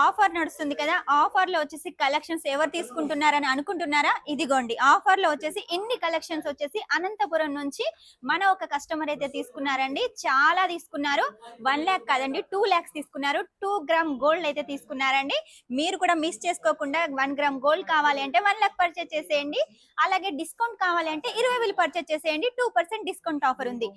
Offer నడుస్తుంది కదా, offer లో వచ్చేసి కలెక్షన్స్ ఎవరు తీసుకుంటున్నారని అనుకుంటున్నారా? ఇదిగోండి, ఆఫర్ లో వచ్చేసి ఇన్ని కలెక్షన్స్ వచ్చేసి అనంతపురం నుంచి మన ఒక కస్టమర్ అయితే తీసుకున్నారండి. చాలా తీసుకున్నారు. 1 lakh కాదండి, 2 lakhs తీసుకున్నారు. 2 గ్రామ్ గోల్డ్ అయితే తీసుకున్నారండి. మీరు కూడా మిస్ చేసుకోకుండా 1 గ్రామ్ గోల్డ్ కావాలి అంటే 1 lakh పర్చేస్ చేసేయండి. అలాగే డిస్కౌంట్ కావాలి అంటే 20,000 పర్చేస్ చేసేయండి. 2% డిస్కౌంట్ ఆఫర్ ఉంది.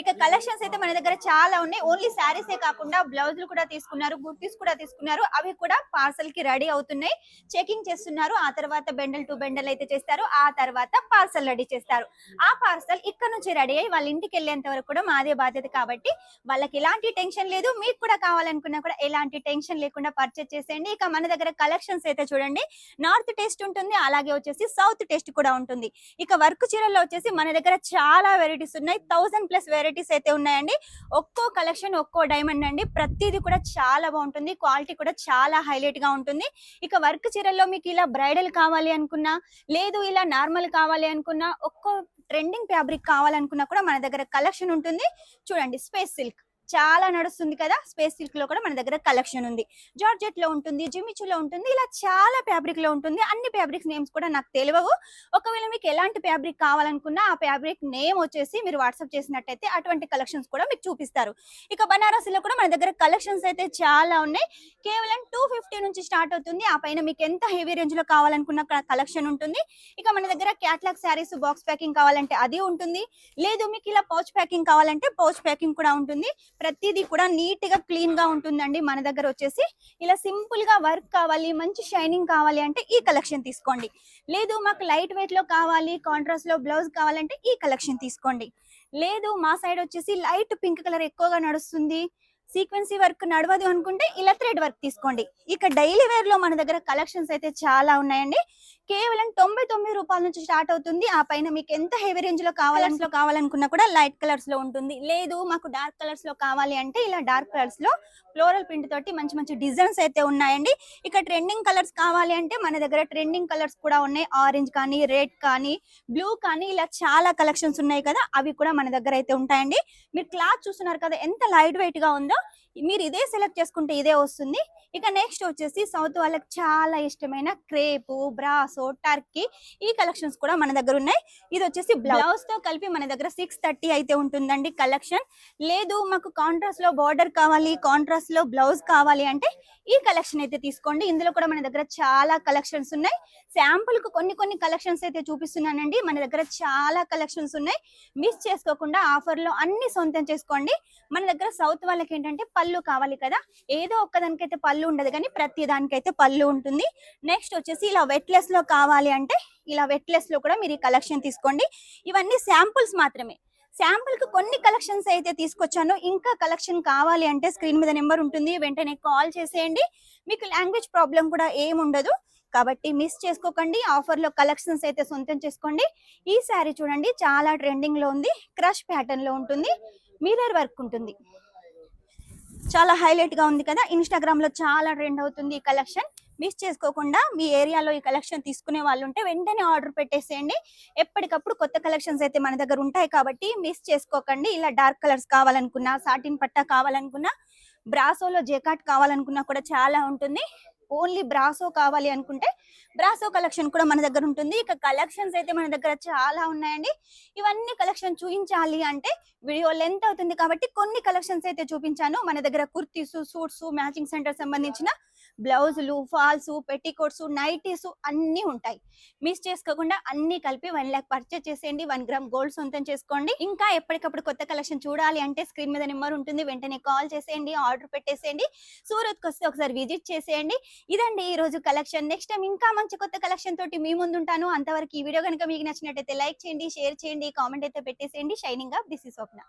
ఇక కలెక్షన్స్ అయితే మన దగ్గర చాలా ఉన్నాయి. ఓన్లీ శారీసే కాకుండా బ్లౌజులు కూడా తీసుకున్నారు, కుర్తీస్ కూడా తీసుకున్నారు. అవి కూడా పార్సల్ కి రెడీ అవుతున్నాయి. చెకింగ్ చేస్తున్నారు. ఆ తర్వాత బెండల్ టు బెండల్ అయితే చేస్తారు. ఆ తర్వాత పార్సల్ రెడీ చేస్తారు. ఆ పార్సల్ ఇక్కడ నుంచి రెడీ అయ్యి వాళ్ళ ఇంటికి వెళ్ళేంత వరకు కూడా మాదే బాధ్యత కాబట్టి వాళ్ళకి ఎలాంటి టెన్షన్ లేదు. మీకు కూడా కావాలనుకున్నా కూడా ఎలాంటి టెన్షన్ లేకుండా పర్చేస్ చేసేయండి. ఇక మన దగ్గర కలెక్షన్స్ అయితే చూడండి, నార్త్ టేస్ట్ ఉంటుంది, అలాగే వచ్చేసి సౌత్ టేస్ట్ కూడా ఉంటుంది. ఇక వర్క్ చీరల్లో వచ్చేసి మన దగ్గర చాలా వెరైటీస్ ఉన్నాయి. 1000+ వెరైటీస్ అయితే ఉన్నాయండి. ఒక్కో కలెక్షన్ ఒక్కో డైమండ్ అండి. ప్రతిదీ కూడా చాలా బాగుంటుంది. క్వాలిటీ కూడా చాలా హైలైట్ గా ఉంటుంది. ఇక వర్క్ చీరల్లో మీకు ఇలా బ్రైడల్ కావాలి అనుకున్నా, లేదు ఇలా నార్మల్ కావాలి అనుకున్నా, ఒక్కో ట్రెండింగ్ ఫ్యాబ్రిక్ కావాలనుకున్నా కూడా మన దగ్గర కలెక్షన్ ఉంటుంది. చూడండి, స్పేస్ సిల్క్ చాలా నడుస్తుంది కదా, స్పేస్ సిల్క్ లో కూడా మన దగ్గర కలెక్షన్ ఉంది. జార్జెట్ లో ఉంటుంది, జిమిచూలో ఉంటుంది, ఇలా చాలా ఫ్యాబ్రిక్ లో ఉంటుంది. అన్ని ఫ్యాబ్రిక్స్ నేమ్స్ కూడా నాకు తెలియవు. ఒకవేళ మీకు ఎలాంటి ఫ్యాబ్రిక్ కావాలనుకున్నా ఆ ఫ్యాబ్రిక్ నేమ్ వచ్చేసి మీరు వాట్సాప్ చేసినట్టయితే అటువంటి కలెక్షన్స్ కూడా మీకు చూపిస్తారు. ఇక బనారస్ లో కూడా మన దగ్గర కలెక్షన్స్ అయితే చాలా ఉన్నాయి. కేవలం 250 నుంచి స్టార్ట్ అవుతుంది. ఆ పైన మీకు ఎంత హెవీ రేంజ్ లో కావాలనుకున్న కలెక్షన్ ఉంటుంది. ఇక మన దగ్గర క్యాట్లాగ్ శారీస్ బాక్స్ ప్యాకింగ్ కావాలంటే అది ఉంటుంది. లేదు మీకు ఇలా పౌచ్ ప్యాకింగ్ కావాలంటే పౌచ్ ప్యాకింగ్ కూడా ఉంటుంది. ప్రతిదీ కూడా నీట్ గా క్లీన్ గా ఉంటుందండి. మన దగ్గర వచ్చేసి ఇలా సింపుల్ గా వర్క్ కావాలి, మంచి షైనింగ్ కావాలి అంటే ఈ కలెక్షన్ తీసుకోండి. లేదు మాకు లైట్ వెయిట్ లో కావాలి, కాంట్రాస్ట్ లో బ్లౌజ్ కావాలంటే ఈ కలెక్షన్ తీసుకోండి. లేదు మా సైడ్ వచ్చేసి లైట్ పింక్ కలర్ ఎక్కువగా నడుస్తుంది, సీక్వెన్సీ వర్క్ నడవదు అనుకుంటే ఇలా థ్రెడ్ వర్క్ తీసుకోండి. ఇక డైలీ వేర్ లో మన దగ్గర కలెక్షన్స్ అయితే చాలా ఉన్నాయండి. కేవలం 99 రూపాయల నుంచి స్టార్ట్ అవుతుంది. ఆ పైన మీకు ఎంత హెవీ రేంజ్ లో కావాలనుకున్నా కూడా లైట్ కలర్స్ లో ఉంటుంది. లేదు మాకు డార్క్ కలర్స్ లో కావాలి అంటే ఇలా డార్క్ కలర్స్ లో ఫ్లోరల్ ప్రింట్ తోటి మంచి మంచి డిజైన్స్ అయితే ఉన్నాయండి. ఇక ట్రెండింగ్ కలర్స్ కావాలి అంటే మన దగ్గర ట్రెండింగ్ కలర్స్ కూడా ఉన్నాయి. ఆరెంజ్ కానీ, రెడ్ కానీ, బ్లూ కానీ, ఇలా చాలా కలెక్షన్స్ ఉన్నాయి కదా, అవి కూడా మన దగ్గర అయితే ఉంటాయండి. మీరు క్లాత్ చూస్తున్నారు కదా ఎంత లైట్ వెయిట్ గా ఉందో, మీరు ఇదే సెలెక్ట్ చేసుకుంటే ఇదే వస్తుంది. ఇక నెక్స్ట్ వచ్చేసి సౌత్ వాళ్ళకి చాలా ఇష్టమైన క్రేపు, బ్రాసో, టర్కీ, ఈ కలెక్షన్స్ కూడా మన దగ్గర ఉన్నాయి. ఇది వచ్చేసి బ్లౌజ్ తో కలిపి మన దగ్గర 630 అయితే ఉంటుందండి కలెక్షన్. లేదు మాకు కాంట్రాస్ట్ లో బార్డర్ కావాలి, కాంట్రాస్ట్ లో బ్లౌజ్ కావాలి అంటే ఈ కలెక్షన్ అయితే తీసుకోండి. ఇందులో కూడా మన దగ్గర చాలా కలెక్షన్స్ ఉన్నాయి. శాంపుల్ కు కొన్ని కలెక్షన్స్ అయితే చూపిస్తున్నానండి. మన దగ్గర చాలా కలెక్షన్స్ ఉన్నాయి. మిస్ చేసుకోకుండా ఆఫర్ లో అన్ని సొంతం చేసుకోండి. మన దగ్గర సౌత్ వాళ్ళకి ఏంటంటే పళ్ళు కావాలి కదా, ఏదో ఒక్కదానికైతే పళ్ళు ఉండదు కానీ ప్రతి దానికైతే పళ్ళు ఉంటుంది. నెక్స్ట్ వచ్చేసి ఇలా వెట్లెస్ లో కావాలి అంటే ఇలా వెట్లెస్ లో కూడా మీరు ఈ కలెక్షన్ తీసుకోండి. ఇవన్నీ శాంపుల్స్ మాత్రమే. శాంపుల్ కు కొన్ని కలెక్షన్స్ అయితే తీసుకొచ్చాను. ఇంకా కలెక్షన్ కావాలి అంటే స్క్రీన్ మీద నెంబర్ ఉంటుంది, వెంటనే కాల్ చేసేయండి. మీకు లాంగ్వేజ్ ప్రాబ్లం కూడా ఏముండదు కాబట్టి మిస్ చేసుకోకండి. ఆఫర్ లో కలెక్షన్స్ అయితే సొంతం చేసుకోండి. ఈ శారీ చూడండి, చాలా ట్రెండింగ్ లో ఉంది. క్రష్ ప్యాటర్న్ లో ఉంటుంది, మిర్రర్ వర్క్ ఉంటుంది, చాలా హైలైట్ గా ఉంది కదా. ఇన్స్టాగ్రామ్ లో చాలా ట్రెండ్ అవుతుంది ఈ కలెక్షన్. మిస్ చేసుకోకుండా మీ ఏరియాలో ఈ కలెక్షన్ తీసుకునే వాళ్ళు ఉంటే వెంటనే ఆర్డర్ పెట్టేసేయండి. ఎప్పటికప్పుడు కొత్త కలెక్షన్స్ అయితే మన దగ్గర ఉంటాయి కాబట్టి మిస్ చేసుకోకండి. ఇలా డార్క్ కలర్స్ కావాలనుకున్నా, సాటిన్ పట్టా కావాలనుకున్నా, బ్రాసోలో జెకాట్ కావాలనుకున్నా కూడా చాలా ఉంటుంది. ఓన్లీ బ్రాసో కావాలి అనుకుంటే బ్రాసో కలెక్షన్ కూడా మన దగ్గర ఉంటుంది. ఇక కలెక్షన్స్ అయితే మన దగ్గర చాలా ఉన్నాయండి. ఇవన్నీ కలెక్షన్ చూపించాలి అంటే వీడియో లెంత్ అవుతుంది కాబట్టి కొన్ని కలెక్షన్స్ అయితే చూపించాను. మన దగ్గర కుర్తీస్, సూట్స్, మ్యాచింగ్ సెంటర్ సంబంధించిన బ్లౌజులు, ఫాల్స్, పెట్టికోట్స్, నైటీస్ అన్ని ఉంటాయి. మిస్ చేసుకోకుండా అన్ని కలిపి 1 lakh పర్చేస్ చేసేయండి. 1 గ్రామ్ గోల్డ్ సొంతం చేసుకోండి. ఇంకా ఎప్పటికప్పుడు కొత్త కలెక్షన్ చూడాలి అంటే స్క్రీన్ మీద నెంబర్ ఉంటుంది, వెంటనే కాల్ చేసేయండి, ఆర్డర్ పెట్టేసేయండి. సూరత్కి వస్తే ఒకసారి విజిట్ చేసేయండి. ఇదండి ఈ రోజు కలెక్షన్. నెక్స్ట్ టైం ఇంకా మంచి కొత్త కలెక్షన్ తోటి మీ ముందు ఉంటాను. అంతవరకు ఈ వీడియో కనుక మీకు నచ్చినట్టయితే లైక్ చేయండి, షేర్ చేయండి, కామెంట్ అయితే పెట్టేసేయండి. Shining up, this is Swapna.